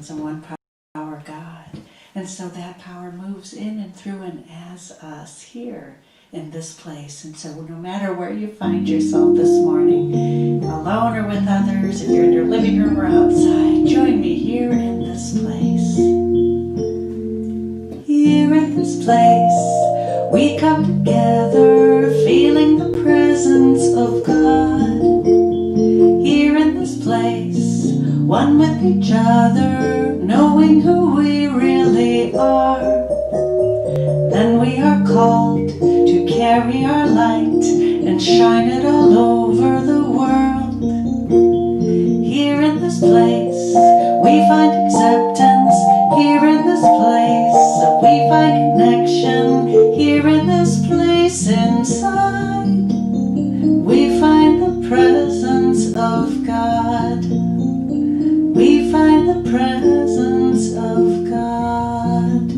persons and one power, God. And so that power moves in and through and as us here in this place. And so no matter where you find yourself this morning, alone or with others, if you're in your living room or outside, join me here in this place. Here in this place, we come together, feeling the presence of God. Here in this place, one with each other, knowing who we really are. Then we are called to carry our light and shine it all over the world. Here in this place, we find acceptance. Here in this place, we find connection. Here in this place inside, we find the presence of God. We find the presence of God.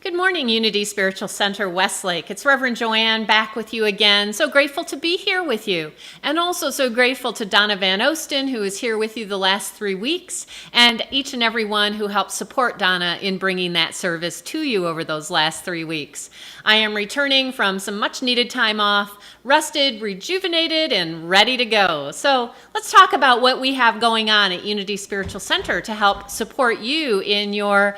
Good morning, Unity Spiritual Center, Westlake. It's Reverend Joanne back with you again. So grateful to be here with you. And also so grateful to Donna Van Osten, who is here with you the last 3 weeks, and each and every one who helped support Donna in bringing that service to you over those last 3 weeks. I am returning from some much needed time off, rested, rejuvenated, and ready to go. So let's talk about what we have going on at Unity Spiritual Center to help support you in your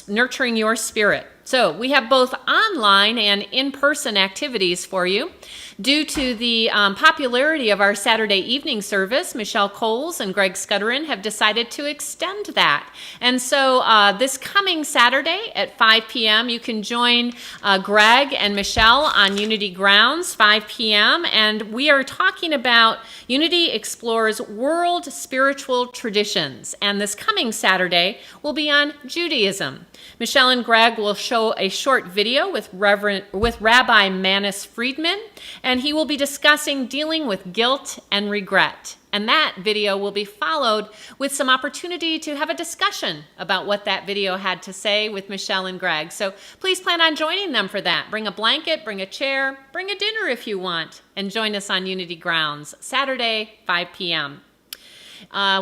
nurturing your spirit. So we have both online and in-person activities for you. Due to the popularity of our Saturday evening service, Michelle Coles and Greg Scudderin have decided to extend that. And so this coming Saturday at 5 p.m., you can join Greg and Michelle on Unity Grounds, 5 p.m., and we are talking about Unity Explores World Spiritual Traditions. And this coming Saturday will be on Judaism. Michelle and Greg will show a short video with Rabbi Manis Friedman, and he will be discussing dealing with guilt and regret. And that video will be followed with some opportunity to have a discussion about what that video had to say with Michelle and Greg. So please plan on joining them for that. Bring a blanket, bring a chair, bring a dinner if you want, and join us on Unity Grounds, Saturday, 5 p.m.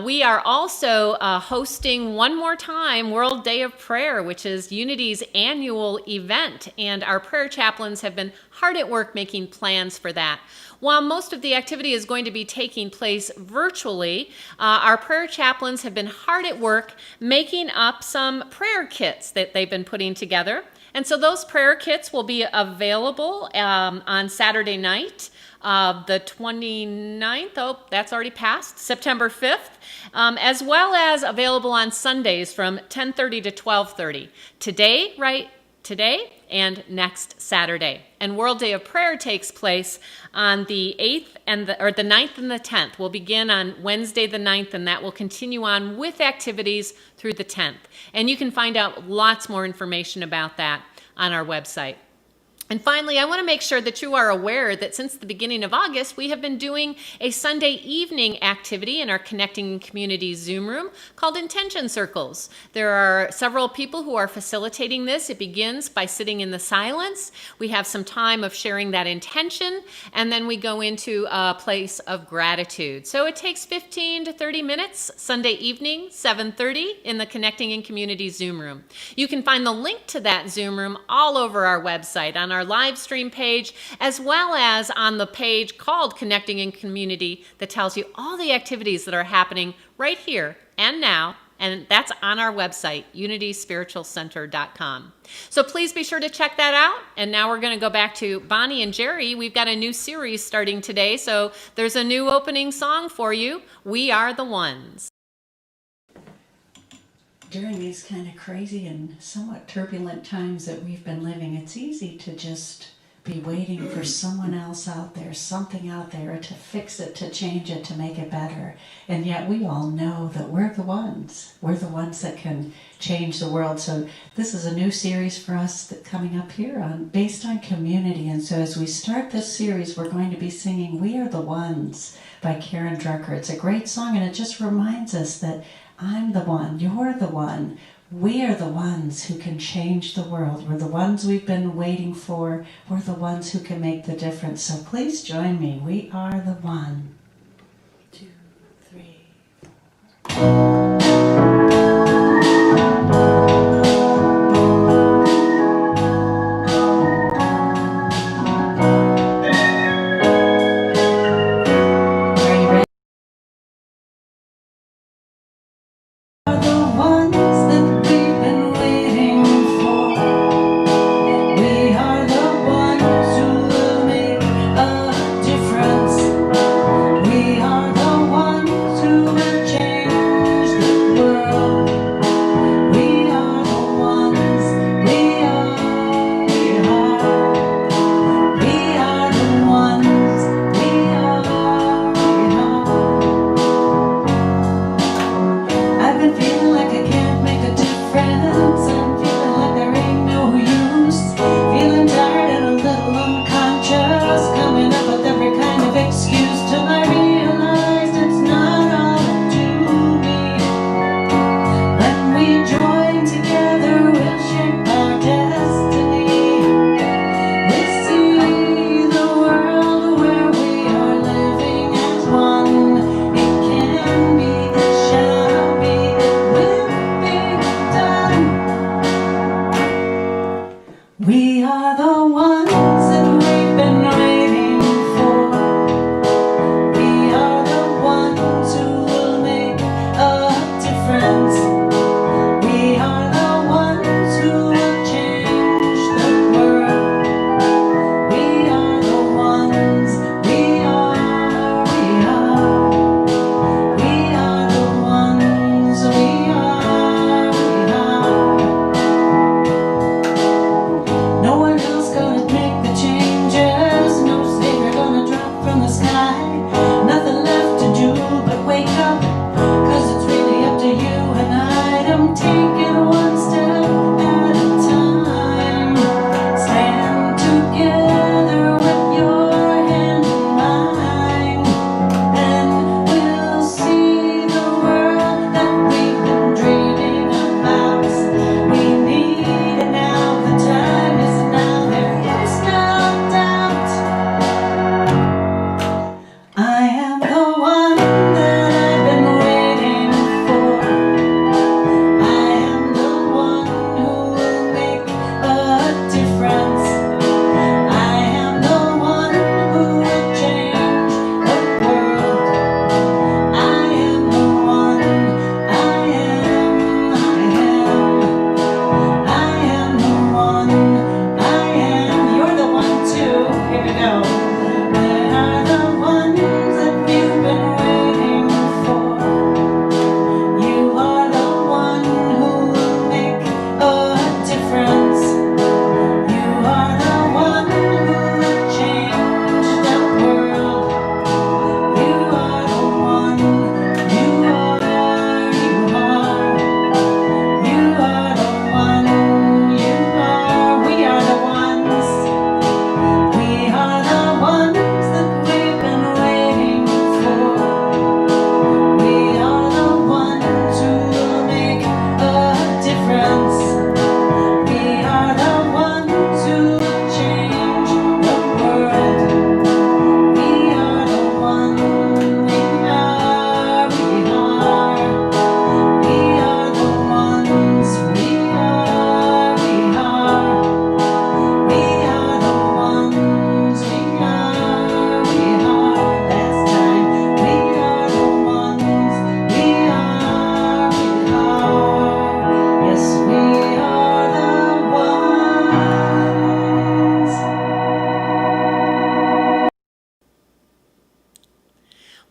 We are also hosting one more time World Day of Prayer, which is Unity's annual event, and our prayer chaplains have been hard at work making plans for that. While most of the activity is going to be taking place virtually, our prayer chaplains have been hard at work making up some prayer kits that they've been putting together. And so those prayer kits will be available on Saturday night, the 29th, oh, that's already passed, September 5th, as well as available on Sundays from 10:30 to 12:30. Today and next Saturday. And World Day of Prayer takes place on the 8th and the 9th and the 10th. We'll begin on Wednesday the 9th, and that will continue on with activities through the 10th. And you can find out lots more information about that on our website. And finally, I want to make sure that you are aware that since the beginning of August, we have been doing a Sunday evening activity in our Connecting Community Zoom room called Intention Circles. There are several people who are facilitating this. It begins by sitting in the silence. We have some time of sharing that intention, and then we go into a place of gratitude. So it takes 15 to 30 minutes, Sunday evening, 7:30 in the Connecting in Community Zoom room. You can find the link to that Zoom room all over our website, on our live stream page, as well as on the page called Connecting in Community that tells you all the activities that are happening right here and now, and that's on our website, unityspiritualcenter.com. So please be sure to check that out. And now we're going to go back to Bonnie and Jerry. We've got a new series starting today, so there's a new opening song for you, We Are the Ones. During these kind of crazy and somewhat turbulent times that we've been living, it's easy to just be waiting for someone else out there, something out there to fix it, to change it, to make it better. And yet we all know that we're the ones. We're the ones that can change the world. So this is a new series for us that coming up here based on community. And so as we start this series, we're going to be singing We Are the Ones by Karen Drucker. It's a great song, and it just reminds us that I'm the one, you're the one. We are the ones who can change the world. We're the ones we've been waiting for. We're the ones who can make the difference. So please join me. We are the one. 2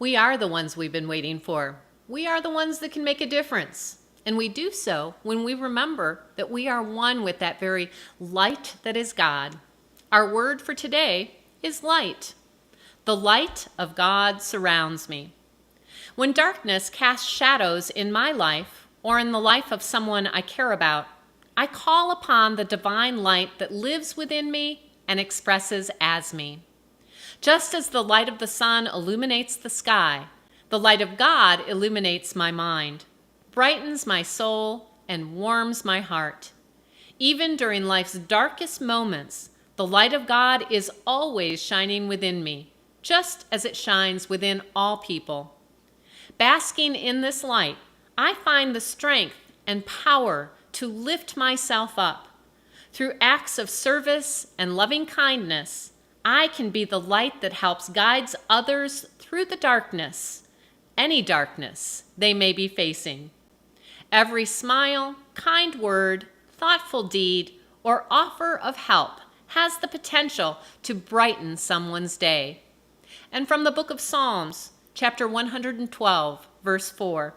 We are the ones we've been waiting for. We are the ones that can make a difference. And we do so when we remember that we are one with that very light that is God. Our word for today is light. The light of God surrounds me. When darkness casts shadows in my life or in the life of someone I care about, I call upon the divine light that lives within me and expresses as me. Just as the light of the sun illuminates the sky, the light of God illuminates my mind, brightens my soul, and warms my heart. Even during life's darkest moments, the light of God is always shining within me, just as it shines within all people. Basking in this light, I find the strength and power to lift myself up. Through acts of service and loving kindness, I can be the light that helps guide others through the darkness, any darkness they may be facing. Every smile, kind word, thoughtful deed, or offer of help has the potential to brighten someone's day. And from the book of Psalms, chapter 112, verse 4,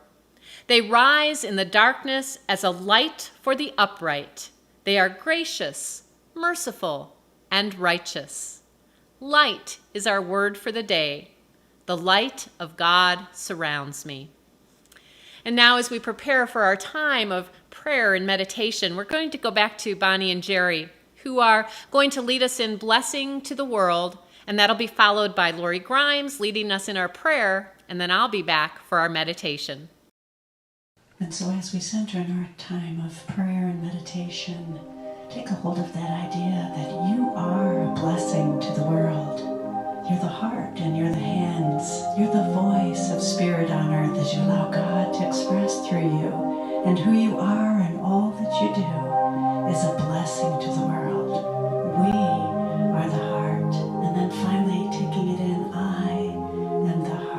they rise in the darkness as a light for the upright. They are gracious, merciful, and righteous. Light is our word for the day. The light of God surrounds me. And now, as we prepare for our time of prayer and meditation, we're going to go back to Bonnie and Jerry, who are going to lead us in blessing to the world, and that'll be followed by Lori Grimes leading us in our prayer, and then I'll be back for our meditation. And so as we center in our time of prayer and meditation, take a hold of that idea that you are a blessing to the world. You're the heart and you're the hands. You're the voice of spirit on earth as you allow God to express through you. And who you are and all that you do is a blessing to the world. We are the heart. And then finally taking it in, I am the heart.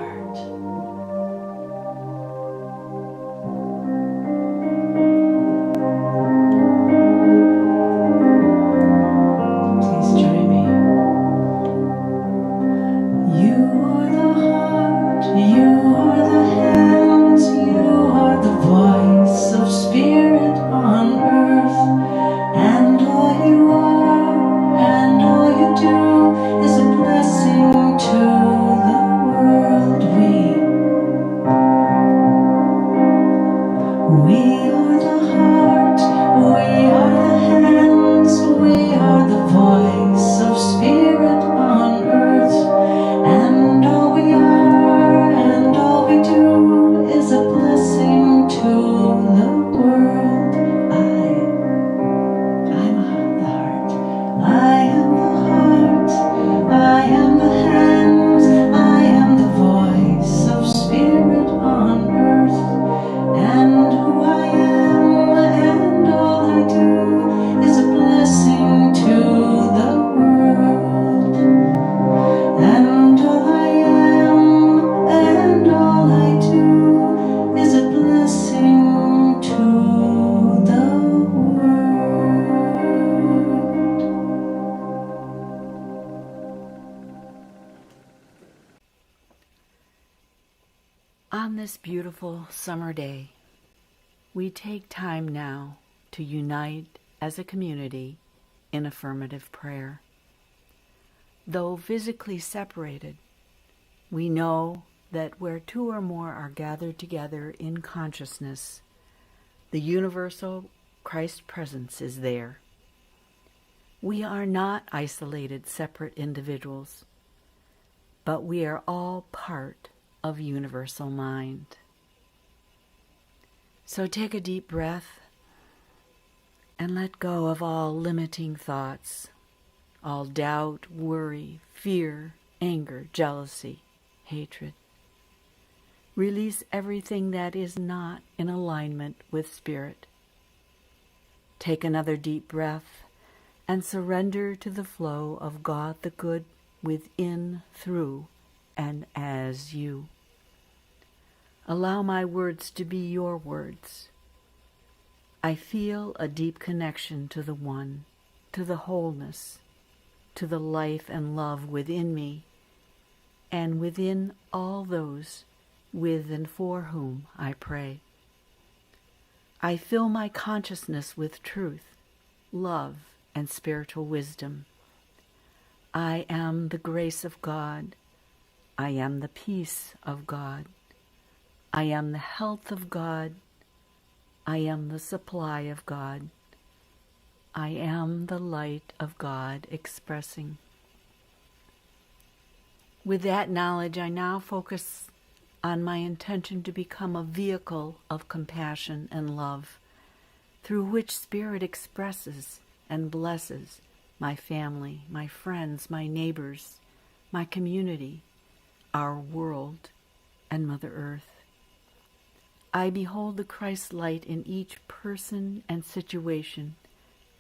On this beautiful summer day, we take time now to unite as a community in affirmative prayer. Though physically separated, we know that where two or more are gathered together in consciousness, the universal Christ presence is there. We are not isolated, separate individuals, but we are all part of universal mind. So take a deep breath and let go of all limiting thoughts, all doubt, worry, fear, anger, jealousy, hatred. Release everything that is not in alignment with Spirit. Take another deep breath and surrender to the flow of God the Good within, through, and as you. Allow my words to be your words. I feel a deep connection to the One, to the wholeness, to the life and love within me, and within all those with and for whom I pray. I fill my consciousness with truth, love, and spiritual wisdom. I am the grace of God. I am the peace of God. I am the health of God. I am the supply of God. I am the light of God expressing. With that knowledge, I now focus on my intention to become a vehicle of compassion and love, through which Spirit expresses and blesses my family, my friends, my neighbors, my community, our world, and Mother Earth. I behold the Christ light in each person and situation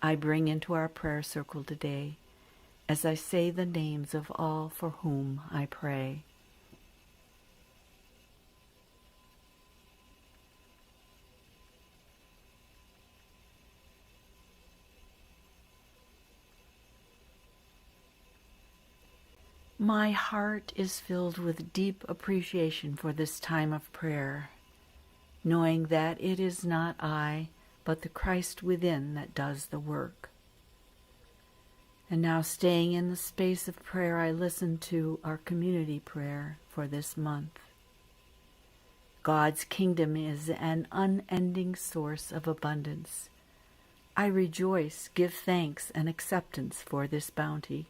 I bring into our prayer circle today as I say the names of all for whom I pray. My heart is filled with deep appreciation for this time of prayer, knowing that it is not I, but the Christ within that does the work. And now, staying in the space of prayer, I listen to our community prayer for this month. God's kingdom is an unending source of abundance. I rejoice, give thanks, and acceptance for this bounty.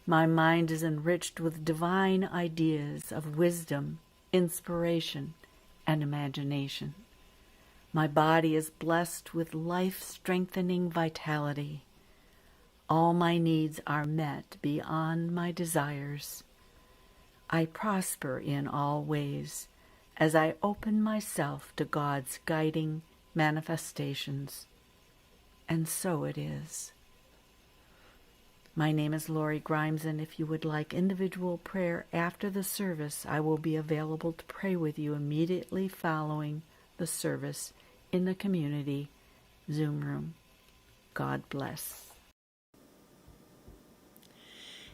My mind is enriched with divine ideas of wisdom, inspiration, and imagination. My body is blessed with life-strengthening vitality. All my needs are met beyond my desires. I prosper in all ways as I open myself to God's guiding manifestations. And so it is. My name is Lori Grimes, and if you would like individual prayer after the service, I will be available to pray with you immediately following the service in the community Zoom room. God bless.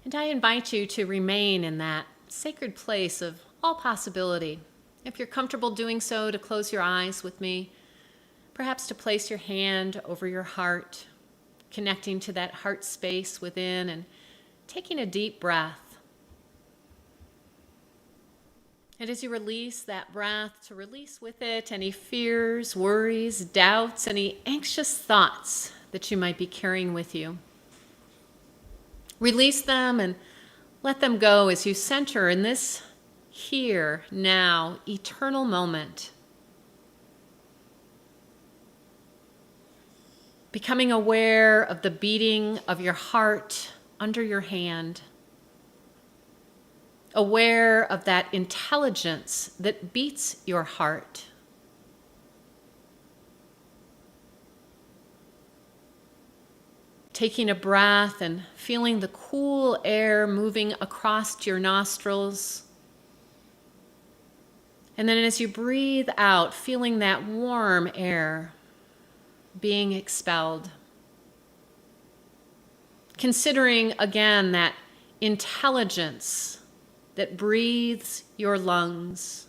And I invite you to remain in that sacred place of all possibility. If you're comfortable doing so, to close your eyes with me, perhaps to place your hand over your heart, connecting to that heart space within and taking a deep breath. And as you release that breath, to release with it any fears, worries, doubts, any anxious thoughts that you might be carrying with you. Release them and let them go as you center in this here, now, eternal moment. Becoming aware of the beating of your heart under your hand. Aware of that intelligence that beats your heart. Taking a breath and feeling the cool air moving across your nostrils. And then as you breathe out, feeling that warm air being expelled. Considering again that intelligence that breathes your lungs.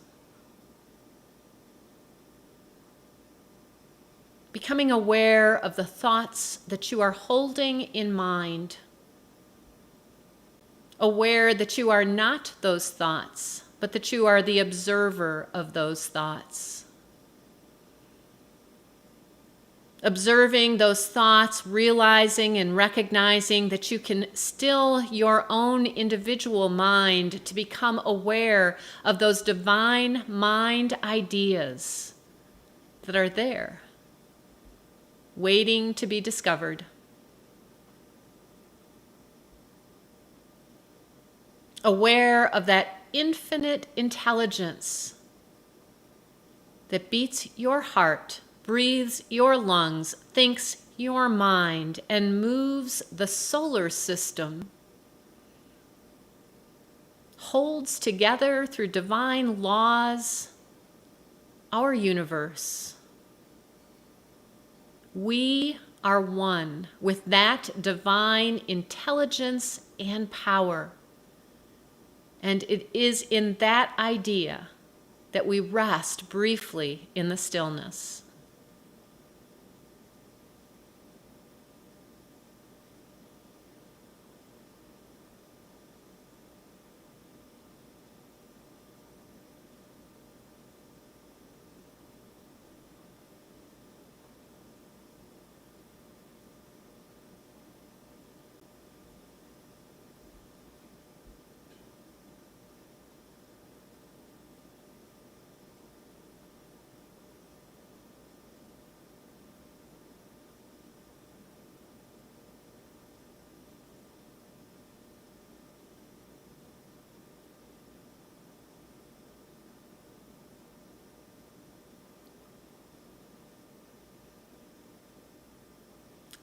Becoming aware of the thoughts that you are holding in mind. Aware that you are not those thoughts, but that you are the observer of those thoughts. Observing those thoughts, realizing and recognizing that you can still your own individual mind to become aware of those divine mind ideas that are there, waiting to be discovered. Aware of that infinite intelligence that beats your heart, breathes your lungs, thinks your mind, and moves the solar system, holds together through divine laws our universe. We are one with that divine intelligence and power. And it is in that idea that we rest briefly in the stillness.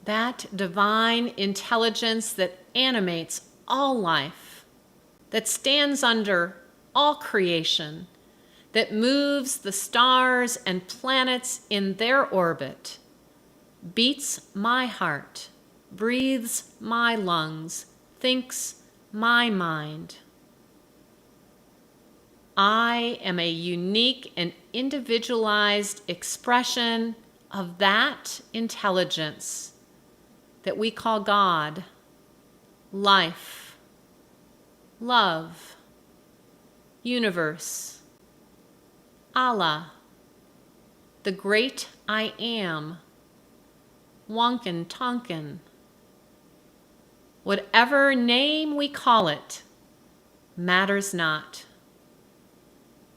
that divine intelligence that animates all life, that stands under all creation, that moves the stars and planets in their orbit, beats my heart, breathes my lungs, thinks my mind. I am a unique and individualized expression of that intelligence that we call God, life, love, universe, Allah, the great I am, Wonkin Tonkin. Whatever name we call it matters not.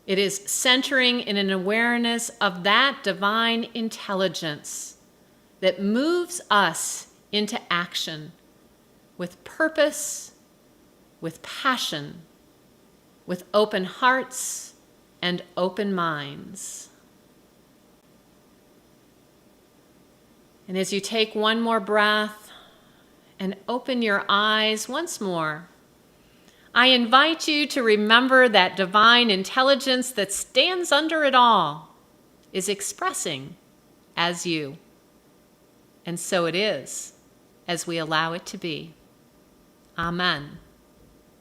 It is centering in an awareness of that divine intelligence that moves us into action with purpose, with passion, with open hearts and open minds. And as you take one more breath and open your eyes once more, I invite you to remember that divine intelligence that stands under it all is expressing as you. And so it is, as we allow it to be. Amen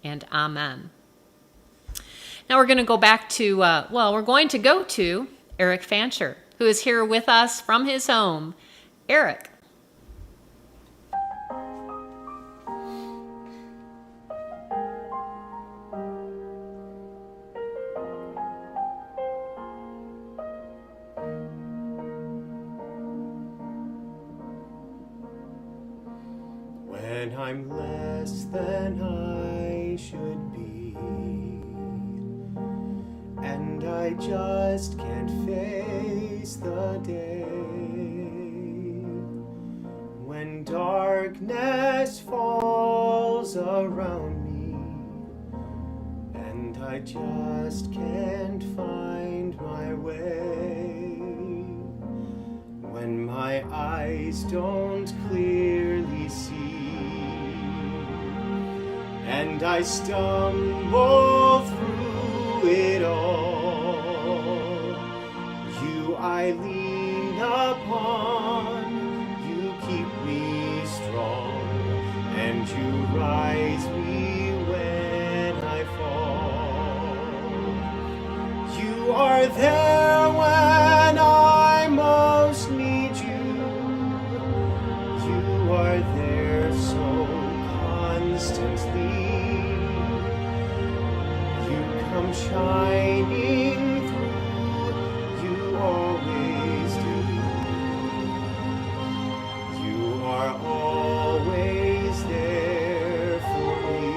and amen. Now we're going to go back to, we're going to go to Eric Fancher, who is here with us from his home. Eric. When I'm less than I should be, and I just can't face the day, when darkness falls around me, and I just can't find my way, when my eyes don't clearly see, and I stumble through it all, you I lean upon, you keep me strong, and you rise me when I fall. You are there when I most need you, you are there so constantly. You come shining through, you always do. You are always there for me.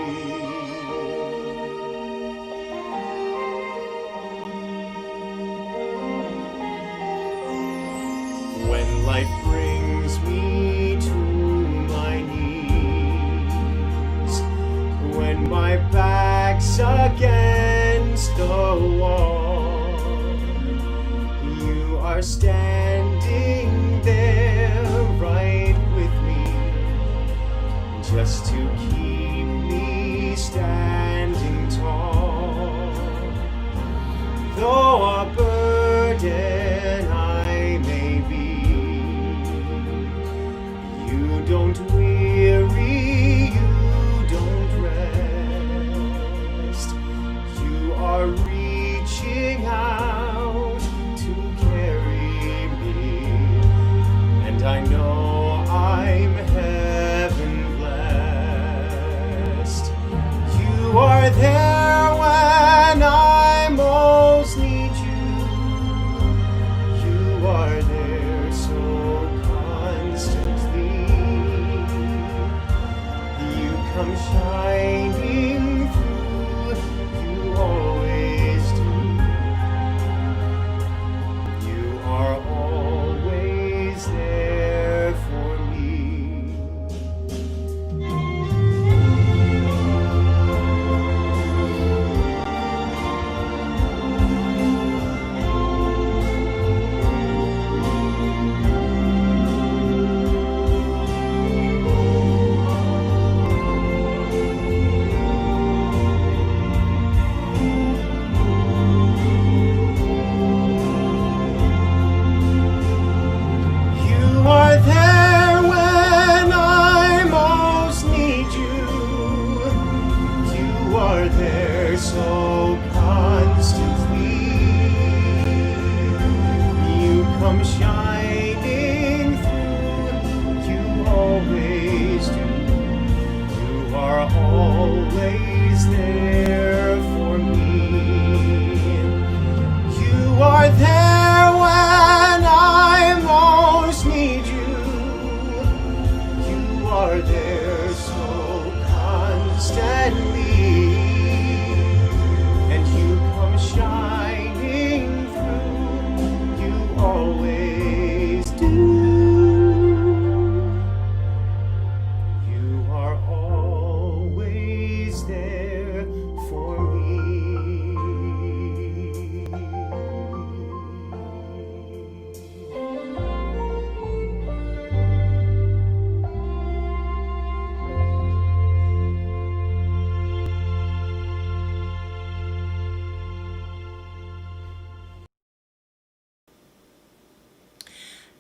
When life brings me to my knees, when my back's against the wall, you are standing there right with me, just to keep me standing tall. Though a burden I may be, you don't weary, you don't rest. You are reaching out to carry me, and I know I'm heaven blessed. You are there when I most need you,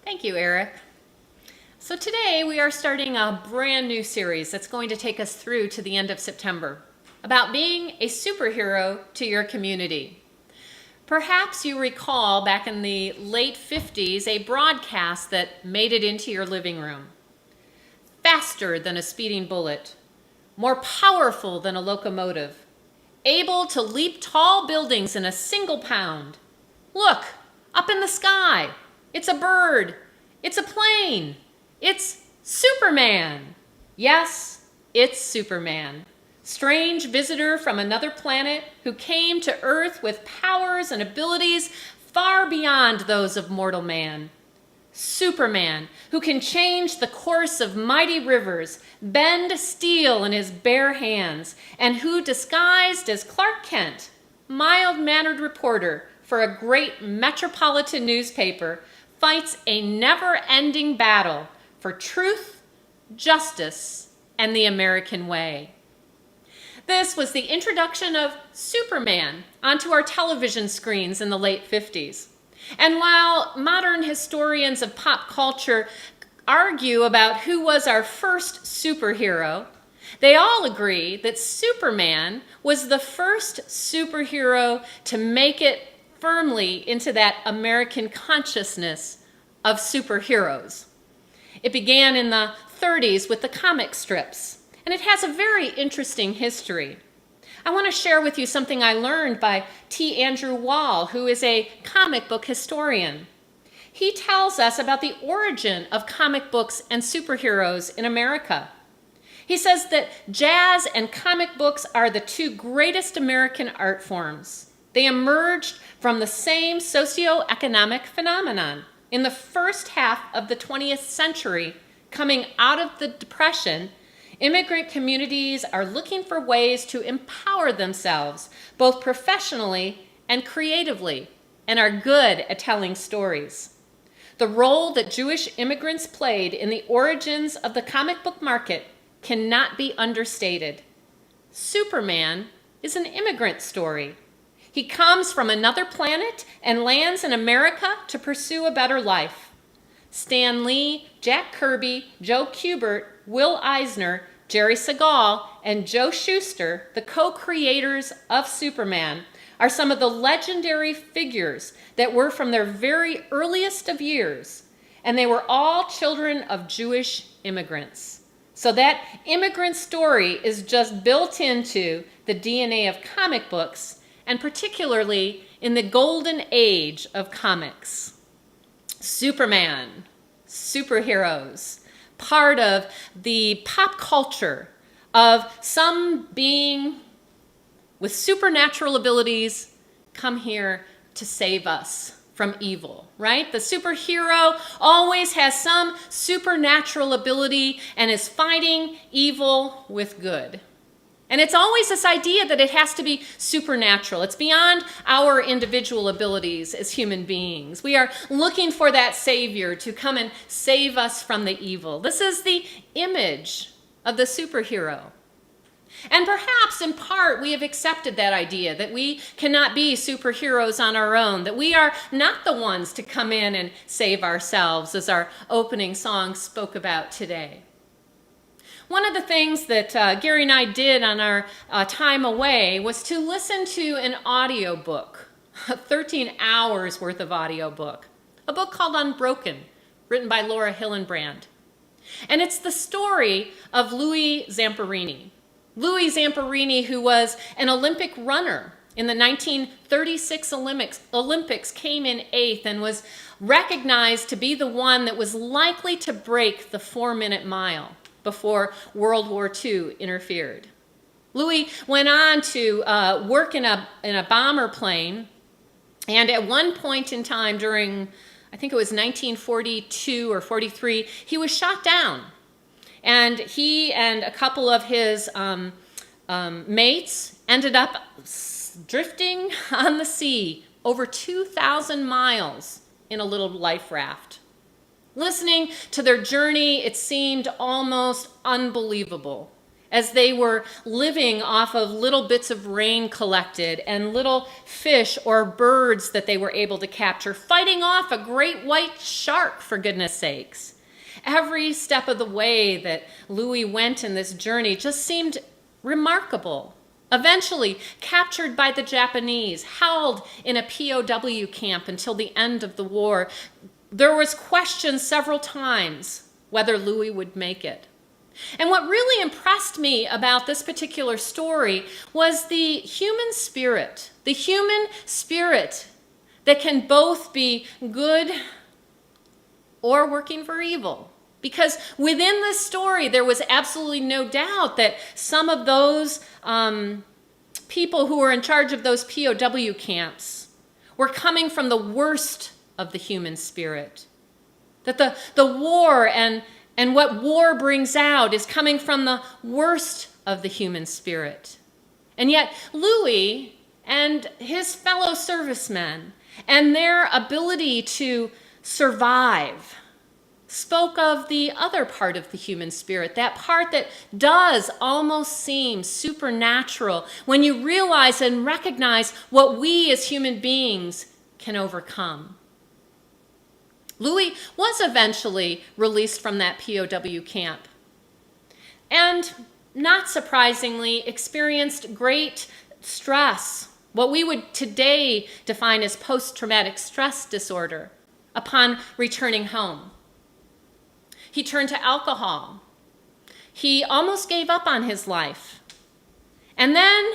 Thank you, Eric. So today we are starting a brand new series that's going to take us through to the end of September about being a superhero to your community. Perhaps you recall back in the late 50s a broadcast that made it into your living room. Faster than a speeding bullet, more powerful than a locomotive, able to leap tall buildings in a single pound. Look, up in the sky, it's a bird, it's a plane, it's Superman. Yes, it's Superman. Strange visitor from another planet who came to Earth with powers and abilities far beyond those of mortal man. Superman, who can change the course of mighty rivers, bend steel in his bare hands, and who, disguised as Clark Kent, mild-mannered reporter for a great metropolitan newspaper, fights a never-ending battle for truth, justice, and the American way. This was the introduction of Superman onto our television screens in the late 50s. And while modern historians of pop culture argue about who was our first superhero, they all agree that Superman was the first superhero to make it firmly into that American consciousness of superheroes. It began in the 30s with the comic strips, and it has a very interesting history. I want to share with you something I learned by T. Andrew Wall, who is a comic book historian. He tells us about the origin of comic books and superheroes in America. He says that jazz and comic books are the two greatest American art forms. They emerged from the same socioeconomic phenomenon. In the first half of the 20th century, coming out of the Depression, immigrant communities are looking for ways to empower themselves, both professionally and creatively, and are good at telling stories. The role that Jewish immigrants played in the origins of the comic book market cannot be understated. Superman is an immigrant story. He comes from another planet and lands in America to pursue a better life. Stan Lee, Jack Kirby, Joe Kubert, Will Eisner, Jerry Siegel, and Joe Shuster, the co-creators of Superman, are some of the legendary figures that were from their very earliest of years, and they were all children of Jewish immigrants. So that immigrant story is just built into the DNA of comic books, and particularly in the golden age of comics. Superman, superheroes, part of the pop culture of some being with supernatural abilities come here to save us from evil, right? The superhero always has some supernatural ability and is fighting evil with good. And it's always this idea that it has to be supernatural. It's beyond our individual abilities as human beings. We are looking for that Savior to come and save us from the evil. This is the image of the superhero. And perhaps in part we have accepted that idea that we cannot be superheroes on our own, that we are not the ones to come in and save ourselves, as our opening song spoke about today. One of the things that Gary and I did on our time away was to listen to an audiobook, a 13 hours worth of audiobook, a book called Unbroken, written by Laura Hillenbrand. And it's the story of Louis Zamperini. Louis Zamperini, who was an Olympic runner in the 1936 Olympics, came in 8th and was recognized to be the one that was likely to break the 4-minute mile before World War II interfered. Louis went on to work in a bomber plane, and at one point in time during, I think it was 1942 or 43, he was shot down. And he and a couple of his mates ended up drifting on the sea over 2,000 miles in a little life raft. Listening to their journey, it seemed almost unbelievable. as they were living off of little bits of rain collected and little fish or birds that they were able to capture, fighting off a great white shark, for goodness sakes. Every step of the way that Louis went in this journey just seemed remarkable. Eventually captured by the Japanese, held in a POW camp until the end of the war, there was questions several times whether Louis would make it. And what really impressed me about this particular story was the human spirit that can both be good or working for evil. Because within this story, there was absolutely no doubt that some of those people who were in charge of those POW camps were coming from the worst of the human spirit. That the war and what war brings out is coming from the worst of the human spirit. And yet Louis and his fellow servicemen and their ability to survive spoke of the other part of the human spirit, that part that does almost seem supernatural when you realize and recognize what we as human beings can overcome. Louis was eventually released from that POW camp and, not surprisingly, experienced great stress, what we would today define as post-traumatic stress disorder, upon returning home. He turned to alcohol. He almost gave up on his life. And then,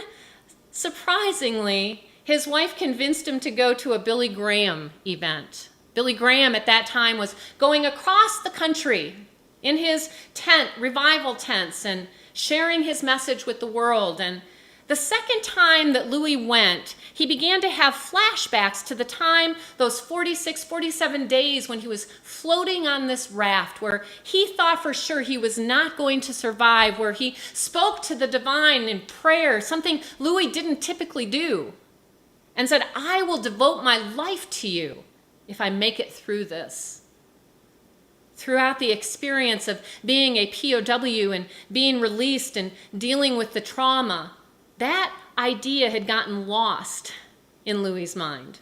surprisingly, his wife convinced him to go to a Billy Graham event. Billy Graham at that time was going across the country in his tent, revival tents, and sharing his message with the world. And the second time that Louis went, he began to have flashbacks to the time, those 46, 47 days when he was floating on this raft, where he thought for sure he was not going to survive, where he spoke to the divine in prayer, something Louis didn't typically do, and said, "I will devote my life to you if I make it through this." Throughout the experience of being a POW and being released and dealing with the trauma, that idea had gotten lost in Louis's mind.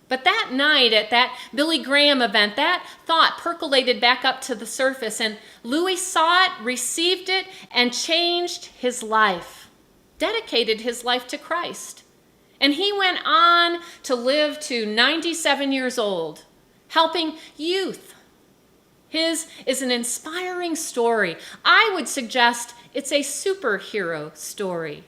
But that night at that Billy Graham event, that thought percolated back up to the surface, and Louis saw it, received it, and changed his life, dedicated his life to Christ. And he went on to live to 97 years old, helping youth. His is an inspiring story. I would suggest it's a superhero story.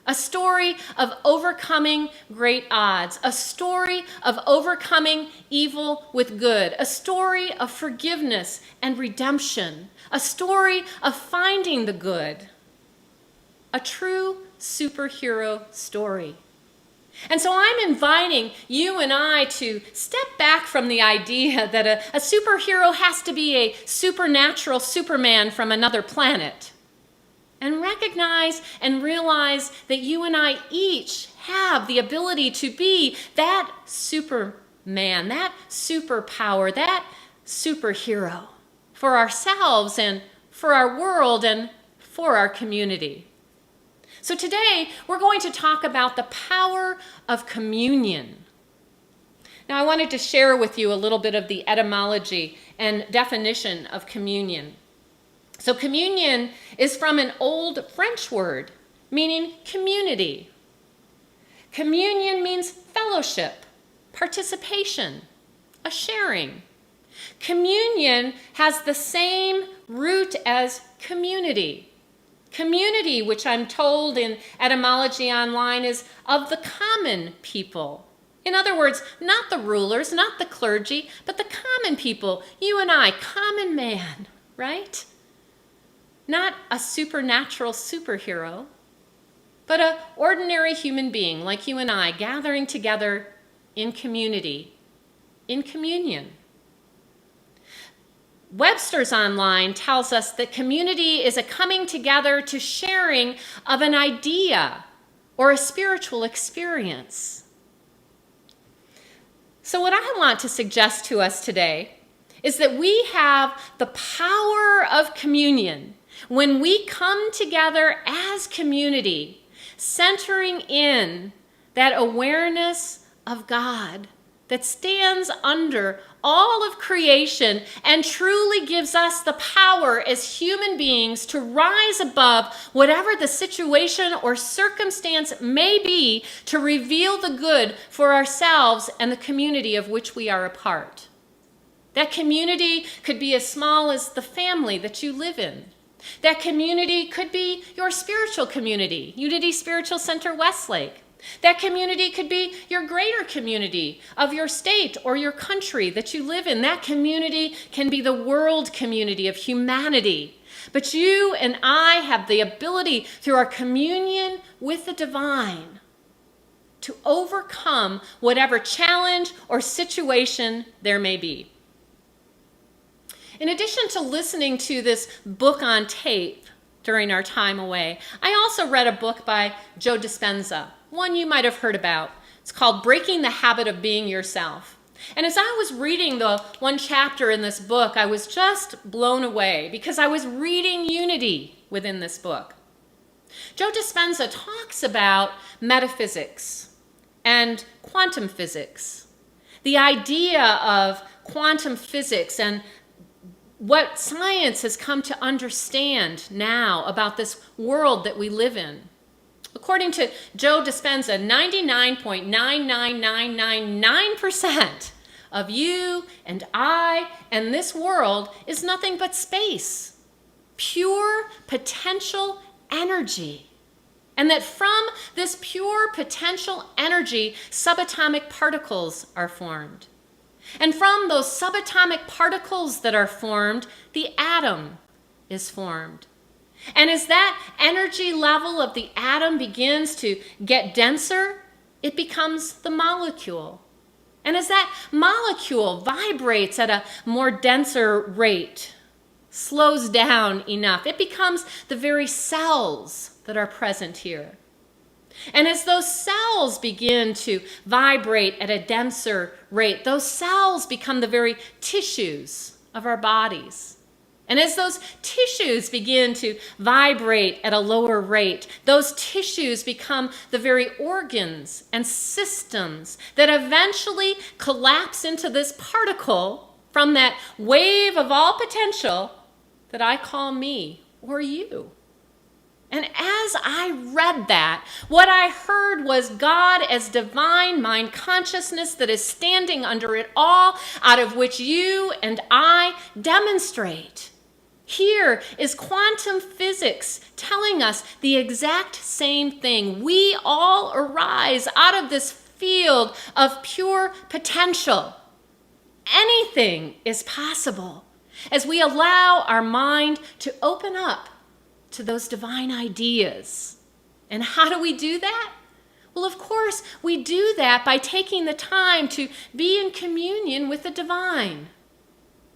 A story of overcoming great odds, a story of overcoming evil with good, a story of forgiveness and redemption, a story of finding the good, a true superhero story. And so I'm inviting you and I to step back from the idea that a superhero has to be a supernatural Superman from another planet, and recognize and realize that you and I each have the ability to be that Superman, that superpower, that superhero for ourselves and for our world and for our community. So today we're going to talk about the power of communion. Now I wanted to share with you a little bit of the etymology and definition of communion. So communion is from an old French word meaning community. Communion means fellowship, participation, a sharing. Communion has the same root as community. Community, which I'm told in etymology online, is of the common people. In other words, not the rulers, not the clergy, but the common people, you and I, common man, right? Not a supernatural superhero, but an ordinary human being like you and I, gathering together in community, in communion. Webster's Online tells us that community is a coming together to sharing of an idea or a spiritual experience. So what I want to suggest to us today is that we have the power of communion When we come together as community, centering in that awareness of God that stands under all of creation and truly gives us the power as human beings to rise above whatever the situation or circumstance may be, to reveal the good for ourselves and the community of which we are a part. That community could be as small as the family that you live in. That community could be your spiritual community, Unity Spiritual Center Westlake. That community could be your greater community of your state or your country that you live in. That community can be the world community of humanity. But you and I have the ability, through our communion with the divine, to overcome whatever challenge or situation there may be. In addition to listening to this book on tape during our time away, I also read a book by Joe Dispenza, one you might have heard about. It's called Breaking the Habit of Being Yourself. And as I was reading the one chapter in this book, I was just blown away because I was reading unity within this book. Joe Dispenza talks about metaphysics and quantum physics, the idea of quantum physics and what science has come to understand now about this world that we live in. According to Joe Dispenza, 99.99999% of you and I and this world is nothing but space, pure potential energy. And that from this pure potential energy, subatomic particles are formed. And from those subatomic particles that are formed, the atom is formed. And as that energy level of the atom begins to get denser, it becomes the molecule. And as that molecule vibrates at a more denser rate, slows down enough, it becomes the very cells that are present here. And as those cells begin to vibrate at a denser rate, those cells become the very tissues of our bodies. And as those tissues begin to vibrate at a lower rate, those tissues become the very organs and systems that eventually collapse into this particle from that wave of all potential that I call me or you. And as I read that, what I heard was God as divine mind consciousness that is standing under it all, out of which you and I demonstrate. Here is quantum physics telling us the exact same thing. We all arise out of this field of pure potential. Anything is possible as we allow our mind to open up to those divine ideas. And how do we do that? Well, of course, we do that by taking the time to be in communion with the divine.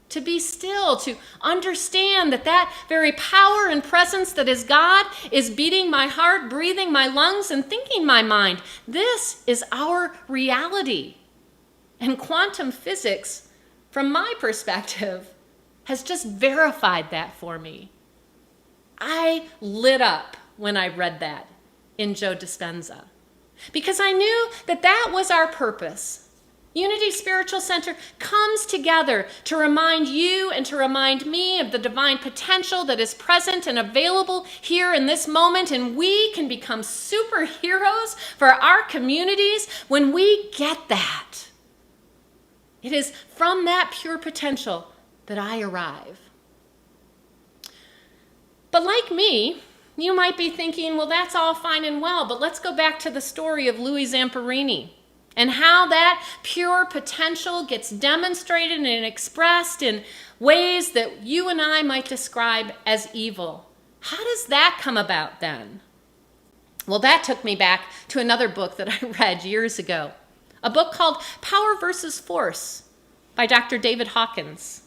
To be still, to understand that that very power and presence that is God is beating my heart, breathing my lungs, and thinking my mind. This is our reality. And quantum physics, from my perspective, has just verified that for me. I lit up when I read that in Joe Dispenza because I knew that that was our purpose. Unity Spiritual Center comes together to remind you and to remind me of the divine potential that is present and available here in this moment, and we can become superheroes for our communities when we get that. It is from that pure potential that I arrive. But like me, you might be thinking, well, that's all fine and well, but let's go back to the story of Louis Zamperini and how that pure potential gets demonstrated and expressed in ways that you and I might describe as evil. How does that come about then? Well, that took me back to another book that I read years ago, a book called Power versus Force by Dr. David Hawkins.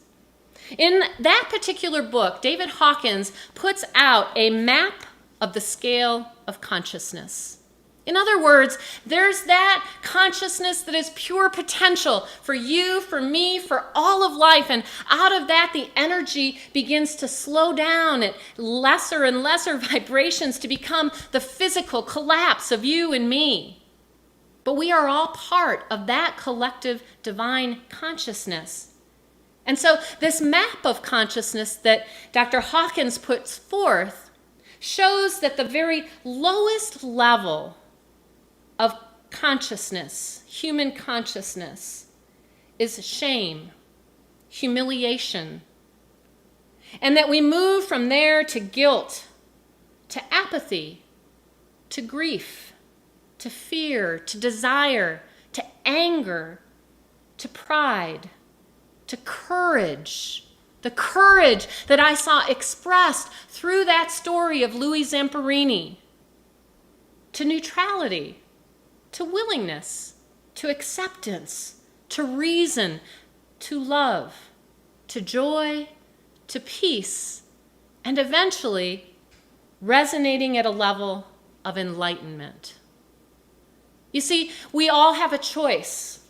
In that particular book, David Hawkins puts out a map of the scale of consciousness. In other words, there's that consciousness that is pure potential for you, for me, for all of life. And out of that, the energy begins to slow down at lesser and lesser vibrations to become the physical collapse of you and me. But we are all part of that collective divine consciousness. And so this map of consciousness that Dr. Hawkins puts forth shows that the very lowest level of consciousness, human consciousness, is shame, humiliation, and that we move from there to guilt, to apathy, to grief, to fear, to desire, to anger, to pride, to courage, the courage that I saw expressed through that story of Louis Zamperini, to neutrality, to willingness, to acceptance, to reason, to love, to joy, to peace, and eventually resonating at a level of enlightenment. You see, we all have a choice.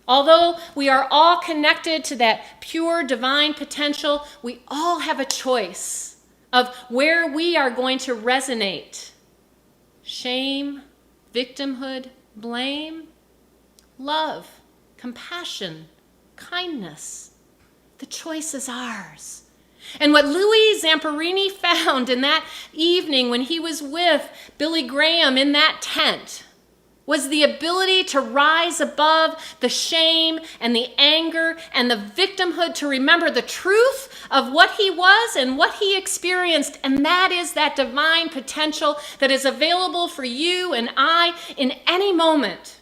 Although we are all connected to that pure divine potential, we all have a choice of where we are going to resonate. Shame, victimhood, blame, love, compassion, kindness. The choice is ours. And what Louis Zamperini found in that evening when he was with Billy Graham in that tent was the ability to rise above the shame and the anger and the victimhood, to remember the truth of what he was and what he experienced. And that is that divine potential that is available for you and I in any moment.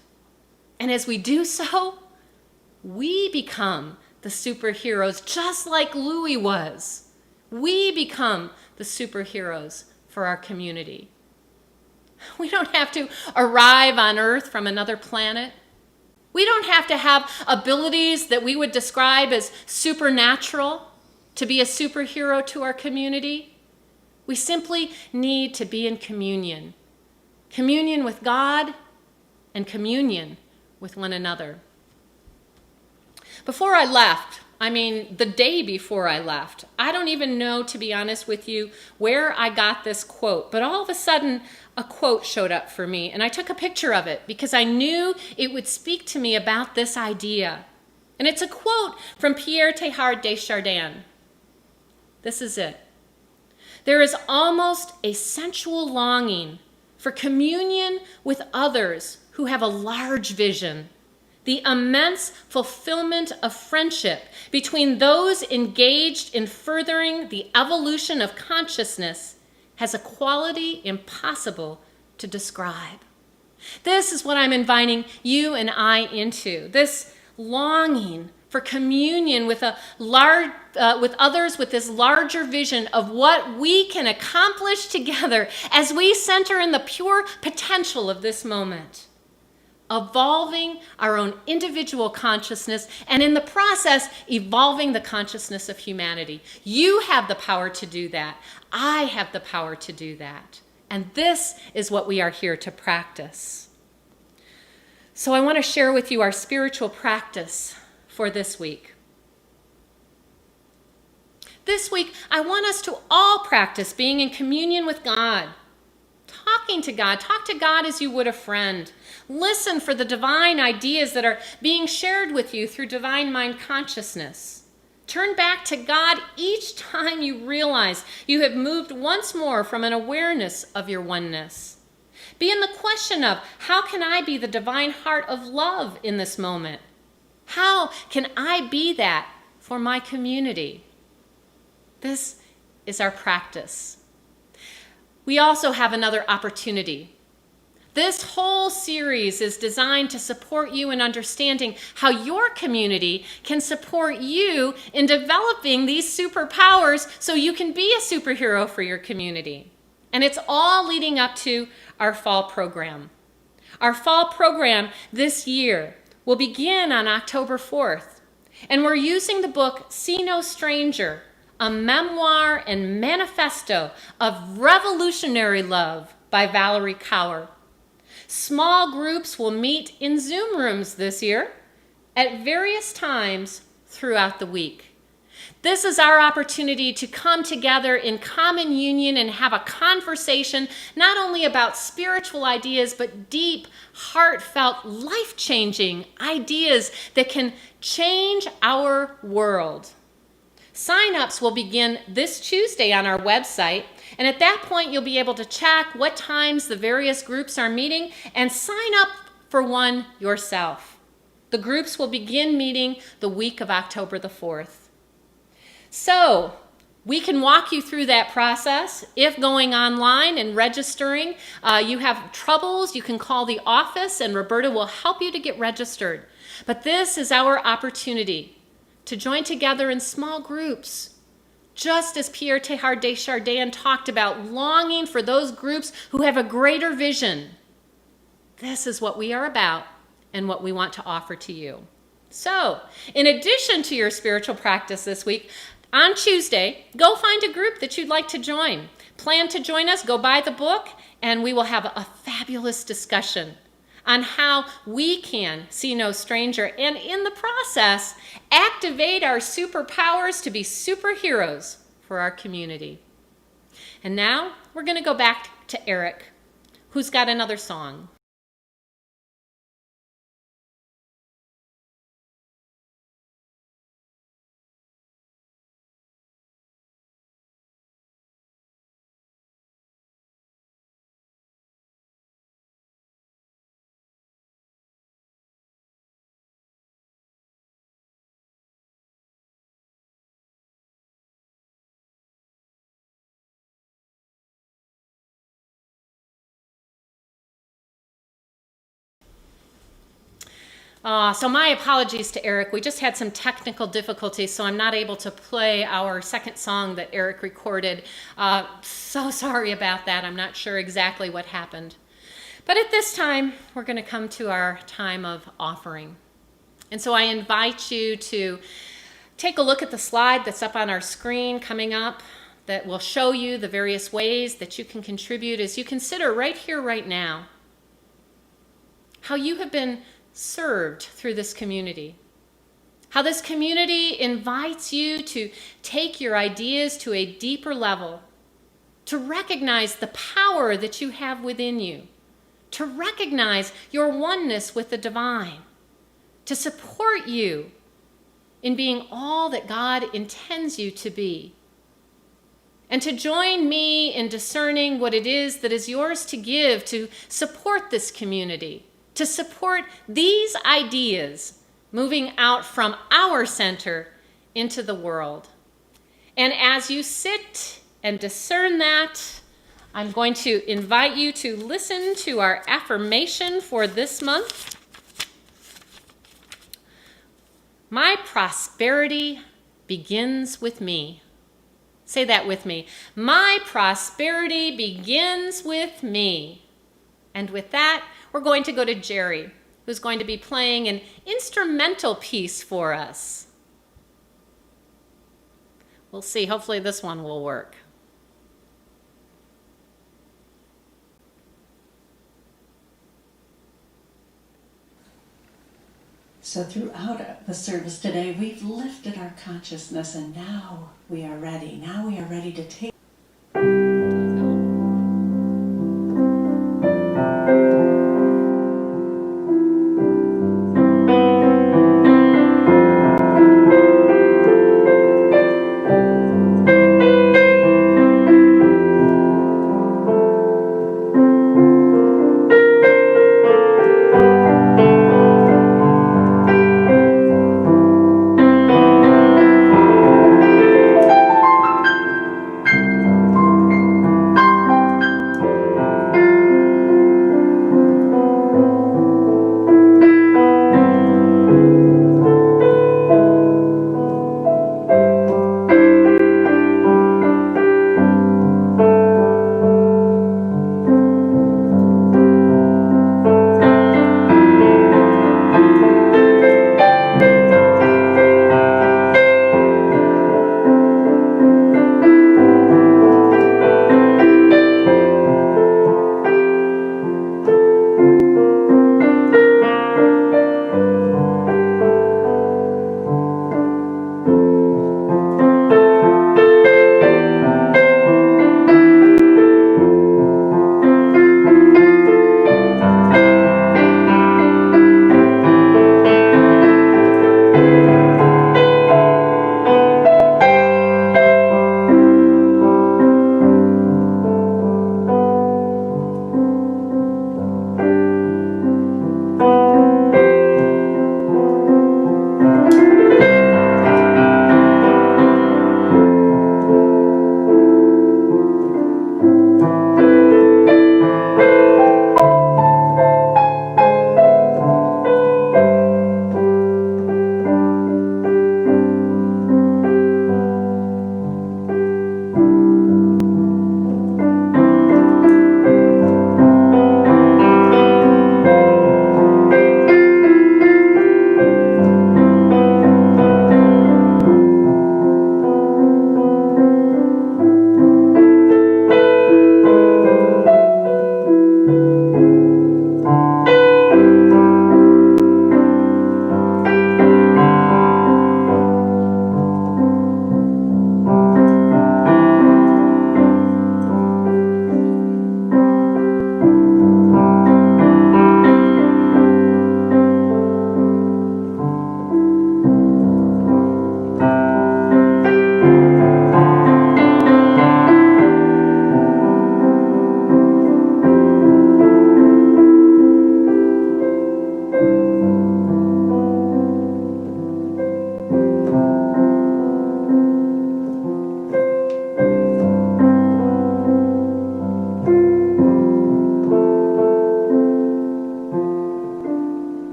And as we do so, we become the superheroes, just like Louis was. We become the superheroes for our community. We don't have to arrive on Earth from another planet. We don't have to have abilities that we would describe as supernatural to be a superhero to our community. We simply need to be in communion. Communion with God and communion with one another. Before I left, the day before I left, I don't even know, to be honest with you, where I got this quote, but all of a sudden a quote showed up for me, and I took a picture of it because I knew it would speak to me about this idea. And it's a quote from Pierre Teilhard de Chardin. This is it. There is almost a sensual longing for communion with others who have a large vision. The immense fulfillment of friendship between those engaged in furthering the evolution of consciousness has a quality impossible to describe. This is what I'm inviting you and I into, this longing for communion with others with this larger vision of what we can accomplish together as we center in the pure potential of this moment, evolving our own individual consciousness, and in the process, evolving the consciousness of humanity. You have the power to do that. I have the power to do that. And this is what we are here to practice. So I want to share with you our spiritual practice for this week. This week, I want us to all practice being in communion with God. Talking to God. Talk to God as you would a friend. Listen for the divine ideas that are being shared with you through divine mind consciousness. Turn back to God each time you realize you have moved once more from an awareness of your oneness. Be in the question of, how can I be the divine heart of love in this moment? How can I be that for my community? This is our practice. We also have another opportunity. This whole series is designed to support you in understanding how your community can support you in developing these superpowers so you can be a superhero for your community. And it's all leading up to our fall program. Our fall program this year will begin on October 4th. And we're using the book See No Stranger, a memoir and manifesto of revolutionary love by Valerie Kaur. Small groups will meet in Zoom rooms this year at various times throughout the week. This is our opportunity to come together in common union and have a conversation not only about spiritual ideas, but deep, heartfelt, life-changing ideas that can change our world. Sign-ups will begin this Tuesday on our website, and at that point you'll be able to check what times the various groups are meeting and sign up for one yourself. The groups will begin meeting the week of October the 4th. So, we can walk you through that process. If going online and registering, you have troubles, you can call the office and Roberta will help you to get registered. But this is our opportunity to join together in small groups. Just as Pierre Teilhard de Chardin talked about longing for those groups who have a greater vision. This is what we are about and what we want to offer to you. So, in addition to your spiritual practice this week, on Tuesday, go find a group that you'd like to join. Plan to join us, go buy the book, and we will have a fabulous discussion on how we can see no stranger and in the process, activate our superpowers to be superheroes for our community. And now we're going to go back to Eric, who's got another song. So my apologies to Eric. We just had some technical difficulties, so I'm not able to play our second song that Eric recorded. So sorry about that. I'm not sure exactly what happened. But at this time, we're going to come to our time of offering. And so I invite you to take a look at the slide that's up on our screen coming up that will show you the various ways that you can contribute as you consider right here, right now, how you have been served through this community. How this community invites you to take your ideas to a deeper level, to recognize the power that you have within you, to recognize your oneness with the divine, to support you in being all that God intends you to be, and to join me in discerning what it is that is yours to give to support this community, to support these ideas moving out from our center into the world. And as you sit and discern that, I'm going to invite you to listen to our affirmation for this month. My prosperity begins with me. Say that with me. My prosperity begins with me. And with that, we're going to go to Jerry, who's going to be playing an instrumental piece for us. We'll see. Hopefully this one will work. So throughout the service today, we've lifted our consciousness, and now we are ready. Now we are ready to take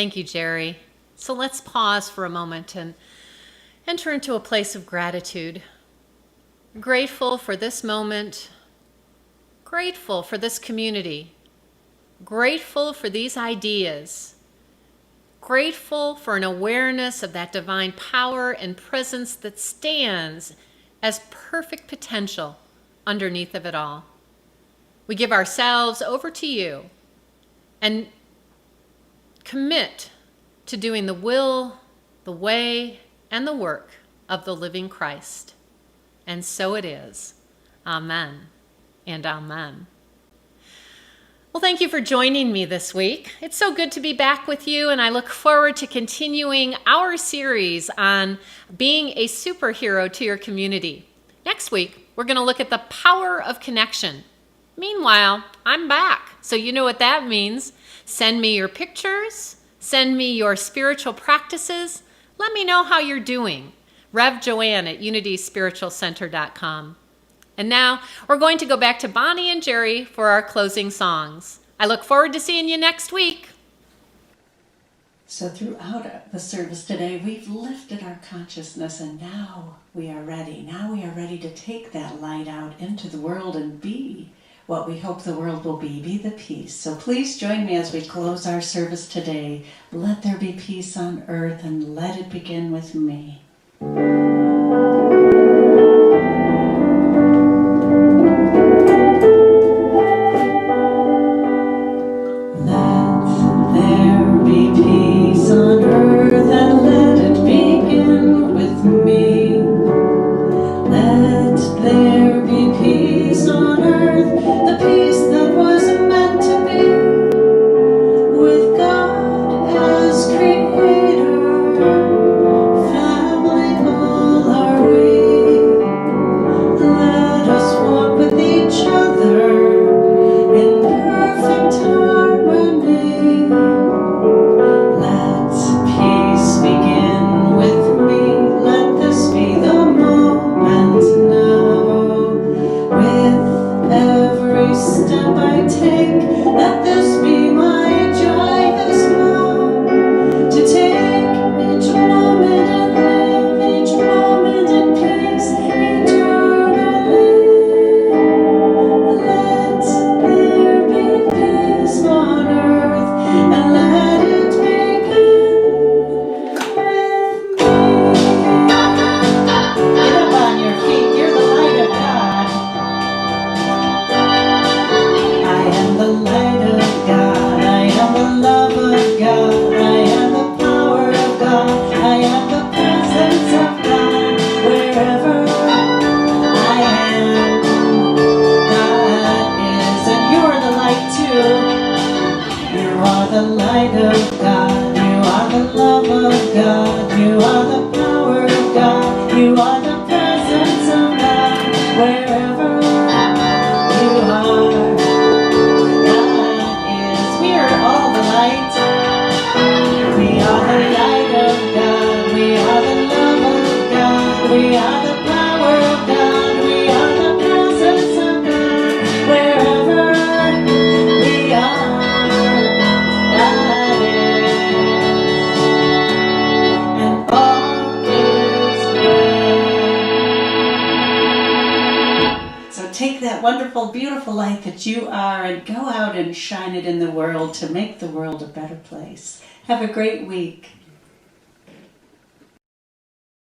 Thank you, Jerry. So let's pause for a moment and enter into a place of gratitude. Grateful for this moment, grateful for this community, grateful for these ideas, grateful for an awareness of that divine power and presence that stands as perfect potential underneath of it all. We give ourselves over to you and commit to doing the will, the way, and the work of the living Christ. And so it is. Amen and amen. Well, thank you for joining me this week. It's so good to be back with you, and I look forward to continuing our series on being a superhero to your community. Next week, we're going to look at the power of connection. Meanwhile, I'm back, so you know what that means. Send me your pictures, send me your spiritual practices. Let me know how you're doing. Rev Joanne at unityspiritualcenter.com. And now we're going to go back to Bonnie and Jerry for our closing songs. I look forward to seeing you next week. So throughout the service today, we've lifted our consciousness, and now we are ready. Now we are ready to take that light out into the world and be what we hope the world will be the peace. So please join me as we close our service today. Let there be peace on earth, and let it begin with me. Beautiful light that you are, and go out and shine it in the world to make the world a better place. Have a great week.